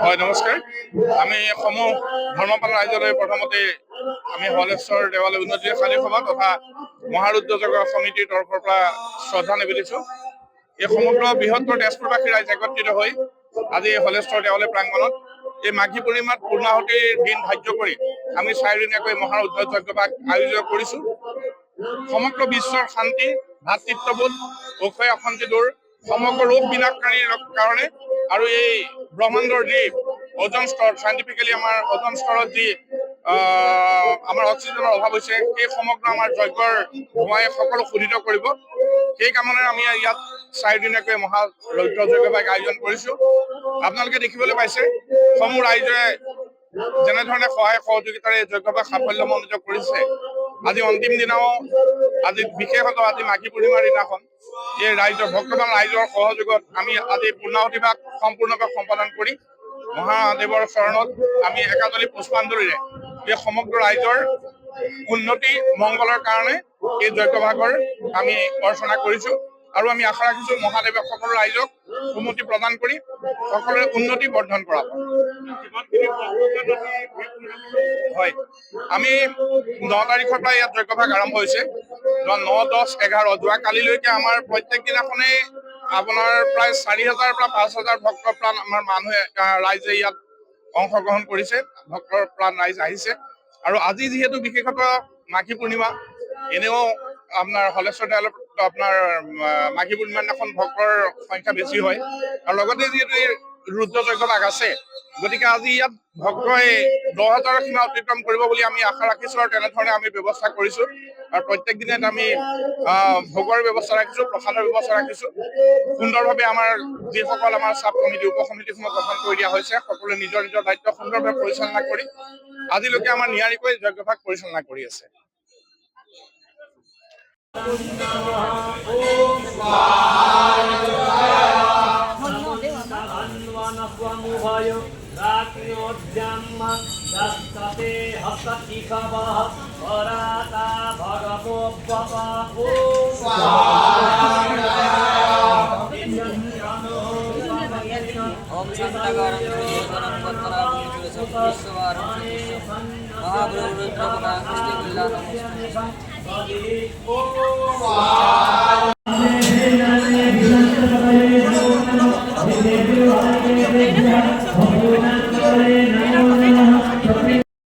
হয়, নমস্কাৰ। আমি সমূহ ধৰ্মপাল ৰাইজলৈ প্ৰথমতে আমি হলেশ্বৰ দেৱালয় উন্নতি শালী সভা তথা মহাৰুদ্ৰজগ সমিতিৰ তৰফৰ পৰা শ্ৰদ্ধা নিবেদিছো। এই সমগ্ৰ বৃহত্তৰ তেজপুৰবাসী ৰাইজ একত্ৰিত হৈ আজি হলেশ্বৰ দেৱালয় প্ৰাংগণত এই মাঘী পূৰ্ণিমাত পূৰ্ণাহুতিৰ দিন ধাৰ্য কৰি আমি 4 দিনীয়াকৈ মহাৰুদ্ৰ যজ্ঞভাগ আয়োজন কৰিছো। সমগ্ৰ বিশ্বৰ শান্তি, ভাতৃত্ববোধ, অক্ষয় অশান্তি দূৰ, সমগ্ৰ ৰোগ বিনাশকাৰীৰ কাৰণে আৰু এই ব্ৰহ্মাণ্ডৰ যি ওজন স্তৰ, চাইণ্টিফিকেলি আমাৰ ওজন স্তৰত যি আমাৰ অক্সিজেনৰ অভাৱ হৈছে, সেই সমগ্ৰ আমাৰ যজ্ঞৰ ধোঁৱাই সকলো শোধিত কৰিব। সেই কামনাৰে আমি ইয়াত 4 দিনীয়াকৈ মহাৰুদ্ৰ যজ্ঞভাগ আয়োজন কৰিছো। আপোনালোকে দেখিবলৈ পাইছে সমূহ ৰাইজে যেনেধৰণে সহায় সহযোগিতাৰে যজ্ঞভাগ সাফল্যমণ্ডিত কৰিছে। আজি অন্তিম দিনাও আজি বিশেষত আজি মাঘী পূৰ্ণিমাৰ দিনাখন এই ৰাইজৰ ভক্তবান ৰাইজৰ সহযোগত আমি আজি পূৰ্ণাহুতিভাগ সম্পূৰ্ণকৈ সম্পাদন কৰি মহাদেৱৰ চৰণত আমি একাজলি পুষ্পাঞ্জলিৰে এই সমগ্ৰ ৰাইজৰ উন্নতি মংগলৰ কাৰণে এই যজ্ঞভাগৰ আমি অৰ্চনা কৰিছো আৰু আমি আশা ৰাখিছো মহাদেৱে সকলো ৰাইজক সুমতি প্ৰদান কৰি সকলোৰে উন্নতি বৰ্ধন কৰাব। হয়, আমি 9 তাৰিখৰ পৰা ইয়াত যজ্ঞভাগ আৰম্ভ হৈছে। 9, 10, 11 যোৱা কালিলৈকে আমাৰ প্ৰত্যেক দিনাখনেই আপোনাৰ প্ৰায় 4,000 পৰা 5,000 ভক্ত প্ৰাণ আমাৰ মানুহে ৰাইজে ইয়াত অংশগ্ৰহণ কৰিছে, ভক্তৰ প্ৰাণ ৰাইজ আহিছে। আৰু আজি যিহেতু বিশেষত মাঘী পূৰ্ণিমা, এনেও আপোনাৰ হলেশ্বৰ দেৱালয়ত আপোনাৰ মাঘী পূৰ্ণিমাৰ দিনাখন ভক্তৰ সংখ্যা বেছি হয় আৰু লগতে যিহেতু এই ৰুদ্ৰ যজ্ঞভাগ আছে, গতিকে আজি ইয়াত ভক্তই 10,000ৰ সীমা অতিক্ৰম কৰিব বুলি আমি আশা ৰাখিছো আৰু তেনেধৰণে আমি ব্যৱস্থা কৰিছো। আৰু প্ৰত্যেক দিনে আমি ভোগৰ ব্যৱস্থা ৰাখিছো, প্ৰসাদৰ ব্যৱস্থা ৰাখিছো। সুন্দৰভাৱে আমাৰ যিসকল আমাৰ চাব কমিটি, উপসমিতিসমূহ গঠন কৰি দিয়া হৈছে, সকলোৱে নিজৰ নিজৰ দায়িত্ব সুন্দৰভাৱে পৰিচালনা কৰি আজিলৈকে আমাৰ নিয়াৰিকৈ যজ্ঞভাগ পৰিচালনা কৰি আছে। মহাগুৰু